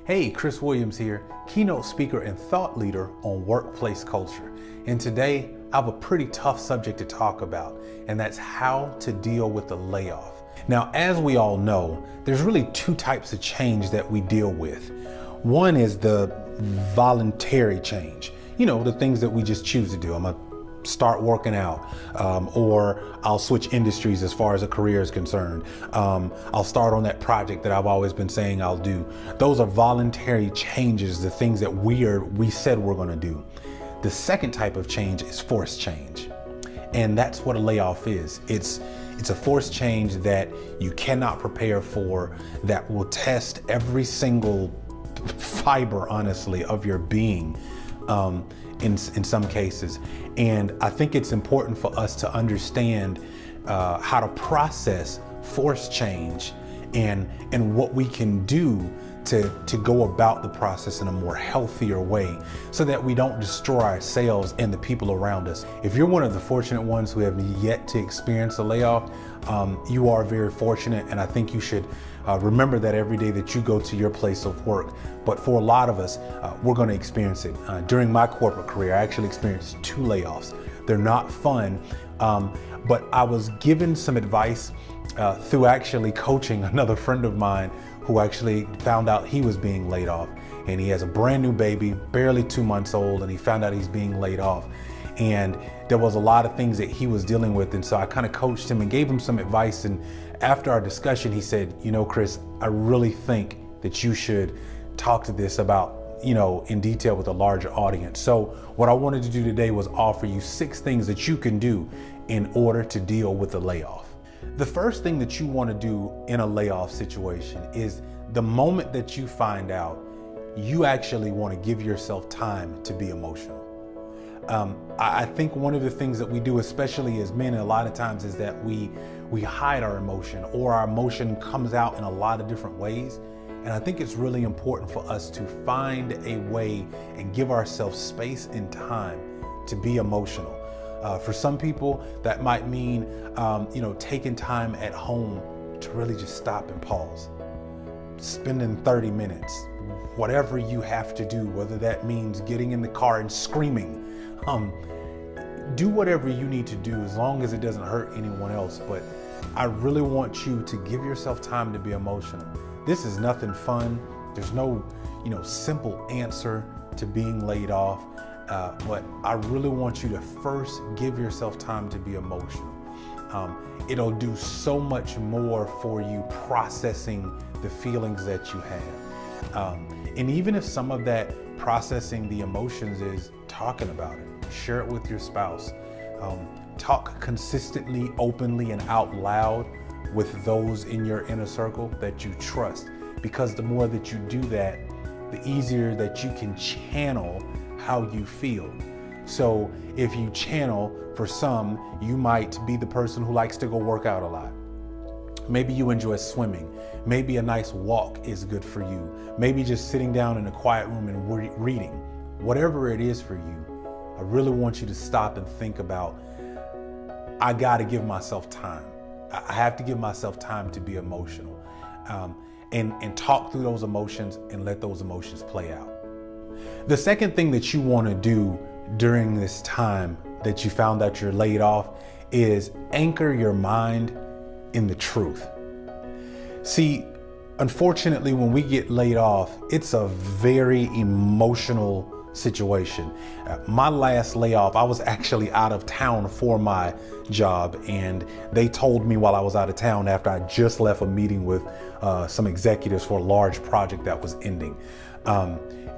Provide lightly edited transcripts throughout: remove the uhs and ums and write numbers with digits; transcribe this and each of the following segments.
Hey, Chris Williams here, keynote speaker and thought leader on workplace culture. And today I have a pretty tough subject to talk about, and that's how to deal with the layoff. Now, as we all know, there's really two types of change that we deal with. One is the voluntary change, the things that we just choose to do. I'm gonna start working out, or I'll switch industries as far as a career is concerned. I'll start on that project that I've always been saying I'll do. Those are voluntary changes, the things that we said we're gonna do. The second type of change is forced change. And that's what a layoff is. It's a forced change that you cannot prepare for, that will test every single fiber, honestly, of your being. In some cases. And I think it's important for us to understand how to process forced change and what we can do to go about the process in a more healthier way so that we don't destroy ourselves and the people around us. If you're one of the fortunate ones who have yet to experience a layoff, you are very fortunate, and I think you should remember that every day that you go to your place of work. But for a lot of us, we're going to experience it. During my corporate career, I actually experienced 2 layoffs. They're not fun, but I was given some advice through actually coaching another friend of mine who actually found out he was being laid off. And he has a brand new baby, barely 2 months old, and he found out he's being laid off. And there was a lot of things that he was dealing with. And so I kind of coached him and gave him some advice. And after our discussion, he said, Chris, I really think that you should talk to this about, in detail with a larger audience. So what I wanted to do today was offer you 6 things that you can do in order to deal with the layoff. The first thing that you want to do in a layoff situation is the moment that you find out, you actually want to give yourself time to be emotional. I think one of the things that we do, especially as men, a lot of times, is that we hide our emotion, or our emotion comes out in a lot of different ways. And I think it's really important for us to find a way and give ourselves space and time to be emotional. For some people, that might mean, taking time at home to really just stop and pause, spending 30 minutes, whatever you have to do, whether that means getting in the car and screaming. Do whatever you need to do as long as it doesn't hurt anyone else. But I really want you to give yourself time to be emotional. This is nothing fun. There's no, simple answer to being laid off. But I really want you to first give yourself time to be emotional. It'll do so much more for you processing the feelings that you have. And even if some of that processing the emotions is talking about it, share it with your spouse. Talk consistently, openly, and out loud with those in your inner circle that you trust. Because the more that you do that, the easier that you can channel how you feel. So if you channel, for some, you might be the person who likes to go work out a lot. Maybe you enjoy swimming. Maybe a nice walk is good for you. Maybe just sitting down in a quiet room and reading. Whatever it is for you, I really want you to stop and think about, I gotta give myself time. I have to give myself time to be emotional, and talk through those emotions and let those emotions play out. The second thing that you want to do during this time that you found out you're laid off is anchor your mind in the truth. See, unfortunately, when we get laid off, it's a very emotional situation. My last layoff, I was actually out of town for my job, and they told me while I was out of town, after I just left a meeting with some executives for a large project that was ending.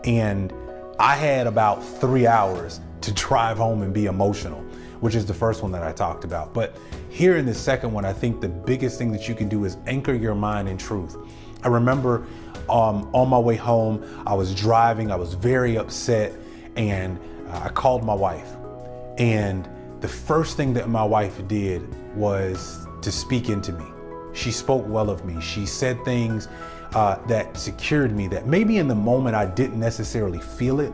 And I had about 3 hours to drive home and be emotional, which is the first one that I talked about. But here in the second one, I think the biggest thing that you can do is anchor your mind in truth. I remember on my way home, I was driving, I was very upset, and I called my wife. And the first thing that my wife did was to speak into me. She spoke well of me. She said things that secured me, that maybe in the moment I didn't necessarily feel it,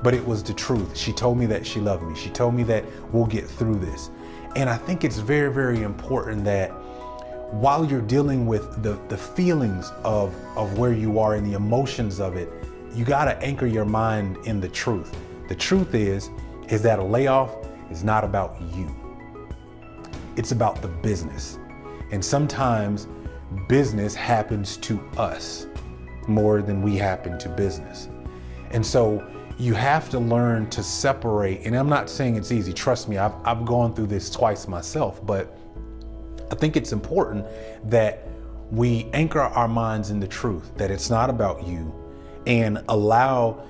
but it was the truth. She told me that she loved me. She told me that we'll get through this. And I think it's very, very important that while you're dealing with the feelings of where you are and the emotions of it, you gotta anchor your mind in the truth. The truth is that a layoff is not about you. It's about the business. And sometimes business happens to us more than we happen to business. And so you have to learn to separate, and I'm not saying it's easy, trust me, I've gone through this twice myself, but I think it's important that we anchor our minds in the truth, that it's not about you, and allow,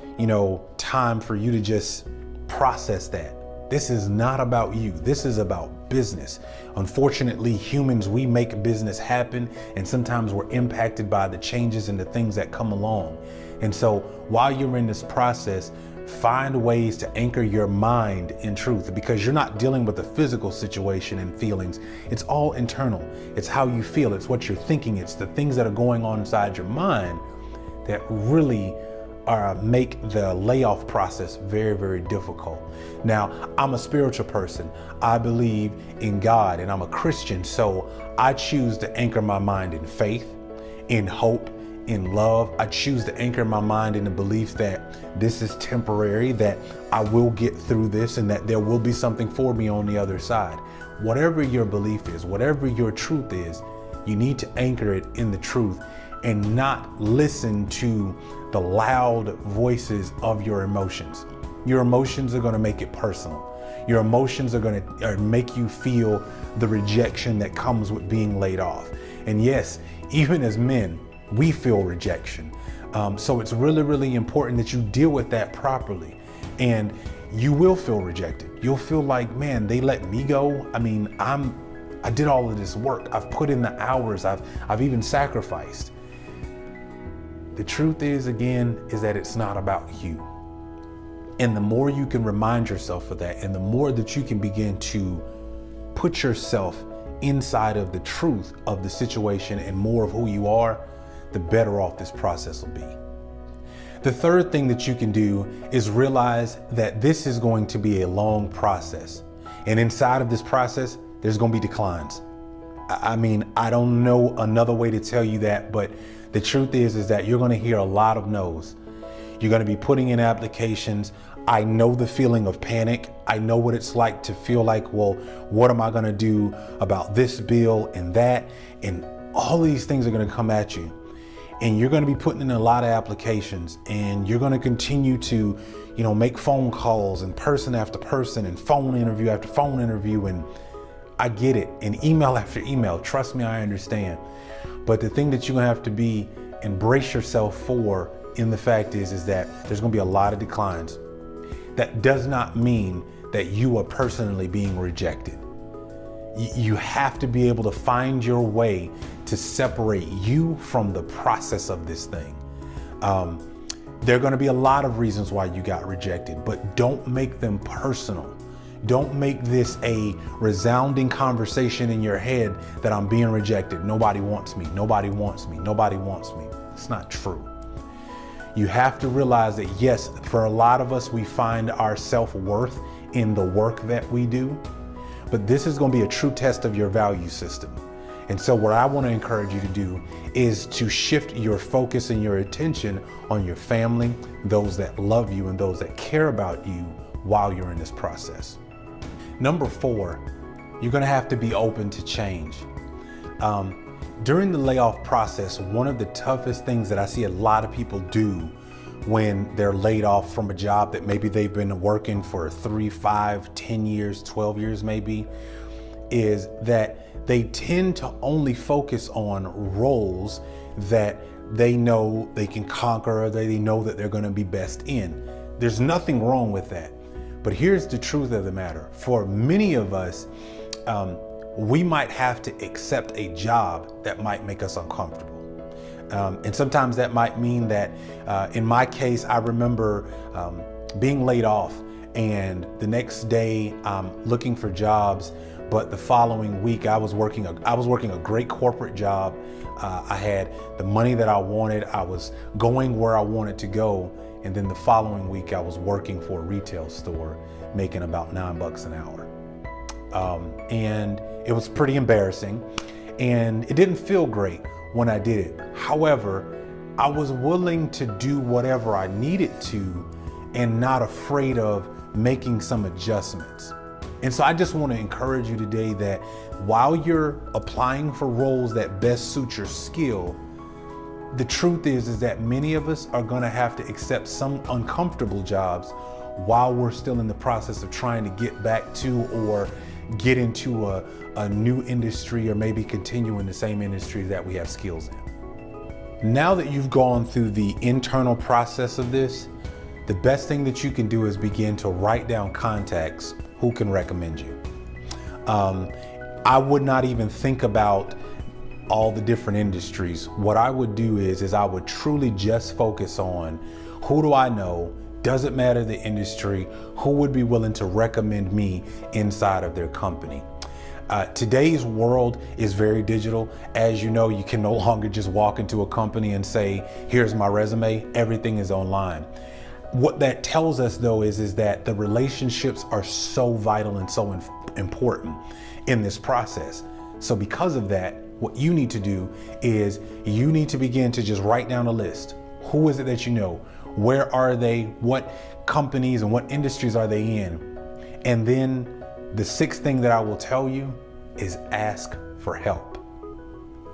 time for you to just process that. This is not about you. This is about business. Unfortunately, humans, we make business happen, and sometimes we're impacted by the changes and the things that come along. And so while you're in this process, find ways to anchor your mind in truth, because you're not dealing with a physical situation and feelings. It's all internal. It's how you feel. It's what you're thinking. It's the things that are going on inside your mind that really make the layoff process very, very difficult. Now, I'm a spiritual person. I believe in God, and I'm a Christian. So I choose to anchor my mind in faith, in hope, in love. I choose to anchor my mind in the belief that this is temporary, that I will get through this, and that there will be something for me on the other side. Whatever your belief is, whatever your truth is, you need to anchor it in the truth and not listen to the loud voices of your emotions. Your emotions are going to make it personal. Your emotions are going to make you feel the rejection that comes with being laid off. And yes, even as men, we feel rejection. So it's really, really important that you deal with that properly. And you will feel rejected. You'll feel like, man, they let me go. I mean, I did all of this work. I've put in the hours. I've even sacrificed. The truth is, again, is that it's not about you. And the more you can remind yourself of that, and the more that you can begin to put yourself inside of the truth of the situation and more of who you are, the better off this process will be. The third thing that you can do is realize that this is going to be a long process. And inside of this process, there's going to be declines. I mean, I don't know another way to tell you that, but the truth is that you're going to hear a lot of no's. You're going to be putting in applications. I know the feeling of panic. I know what it's like to feel like, well, what am I going to do about this bill and that? And all these things are going to come at you. And you're going to be putting in a lot of applications, and you're going to continue to, make phone calls and person after person and phone interview after phone interview. And I get it. And email after email. Trust me, I understand. But the thing that you're going to have to embrace yourself for in the fact is that there's going to be a lot of declines. That does not mean that you are personally being rejected. You have to be able to find your way to separate you from the process of this thing. There are going to be a lot of reasons why you got rejected, but don't make them personal. Don't make this a resounding conversation in your head that I'm being rejected. Nobody wants me. Nobody wants me. Nobody wants me. It's not true. You have to realize that, yes, for a lot of us, we find our self-worth in the work that we do, but this is going to be a true test of your value system. And so what I want to encourage you to do is to shift your focus and your attention on your family, those that love you and those that care about you while you're in this process. Number 4, you're going to have to be open to change. During the layoff process, one of the toughest things that I see a lot of people do when they're laid off from a job that maybe they've been working for 3, 5, 10 years, 12 years maybe, is that they tend to only focus on roles that they know they can conquer, or they know that they're going to be best in. There's nothing wrong with that. But here's the truth of the matter. For many of us, we might have to accept a job that might make us uncomfortable. And sometimes that might mean that, in my case, I remember being laid off, and the next day I'm looking for jobs, but the following week I was working a great corporate job. I had the money that I wanted. I was going where I wanted to go. And then the following week I was working for a retail store, making about $9 an hour. And it was pretty embarrassing. and it didn't feel great when I did it. However, I was willing to do whatever I needed to and not afraid of making some adjustments. And so I just want to encourage you today that while you're applying for roles that best suit your skill, the truth is that many of us are going to have to accept some uncomfortable jobs while we're still in the process of trying to get back to or get into a new industry, or maybe continue in the same industry that we have skills in. Now that you've gone through the internal process of this, the best thing that you can do is begin to write down contacts who can recommend you. I would not even think about all the different industries. What I would do is I would truly just focus on who do I know, doesn't matter the industry, who would be willing to recommend me inside of their company. Today's world is very digital. As you know, you can no longer just walk into a company and say, here's my resume. Everything is online. What that tells us though is that the relationships are so vital and so important in this process. So because of that, what you need to do is you need to begin to just write down a list. Who is it that you know? Where are they? What companies and what industries are they in? And then the sixth thing that I will tell you is ask for help.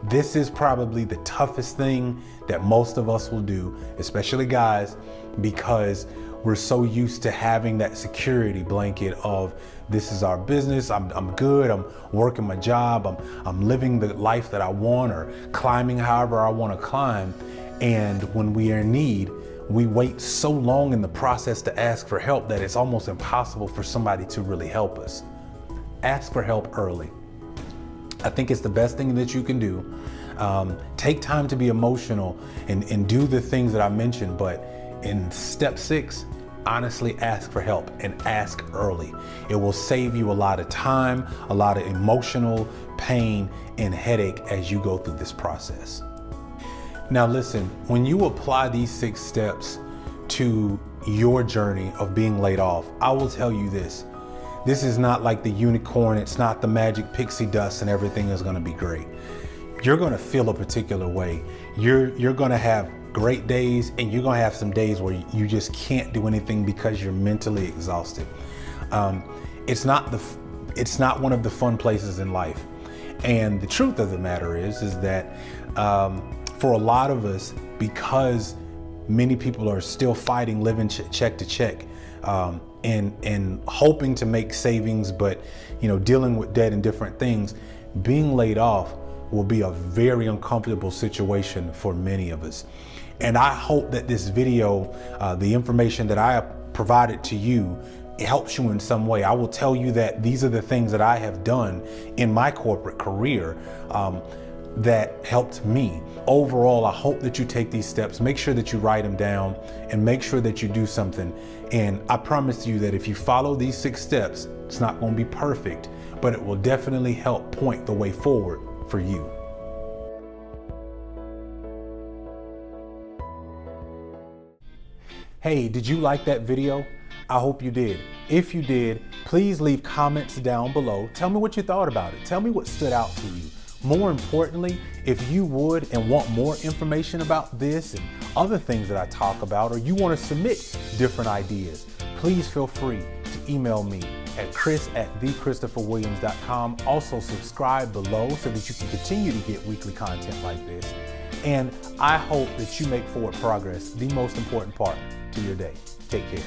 This is probably the toughest thing that most of us will do, especially guys, because we're so used to having that security blanket of this is our business, I'm good, I'm working my job, I'm living the life that I want, or climbing however I want to climb. And when we are in need, we wait so long in the process to ask for help that it's almost impossible for somebody to really help us. Ask for help early. I think it's the best thing that you can do. Take time to be emotional and do the things that I mentioned, but in step 6, honestly ask for help and ask early. It will save you a lot of time, a lot of emotional pain and headache as you go through this process. Now listen, when you apply these 6 steps to your journey of being laid off, I will tell you this. This is not like the unicorn, it's not the magic pixie dust and everything is gonna be great. You're gonna feel a particular way. You're gonna have great days, and you're gonna have some days where you just can't do anything because you're mentally exhausted. It's not one of the fun places in life. And the truth of the matter is that for a lot of us, because many people are still fighting, living check to check, and hoping to make savings, but dealing with debt and different things, being laid off will be a very uncomfortable situation for many of us. And I hope that this video, the information that I provided to you, it helps you in some way. I will tell you that these are the things that I have done in my corporate career that helped me. Overall, I hope that you take these steps. Make sure that you write them down and make sure that you do something. And I promise you that if you follow these 6 steps, it's not going to be perfect, but it will definitely help point the way forward for you. Hey, did you like that video? I hope you did. If you did, please leave comments down below. Tell me what you thought about it. Tell me what stood out to you. More importantly, if you would and want more information about this and other things that I talk about, or you want to submit different ideas, please feel free to email me at chris@thechristopherwilliams.com. Also subscribe below so that you can continue to get weekly content like this. And I hope that you make forward progress, the most important part to your day. Take care.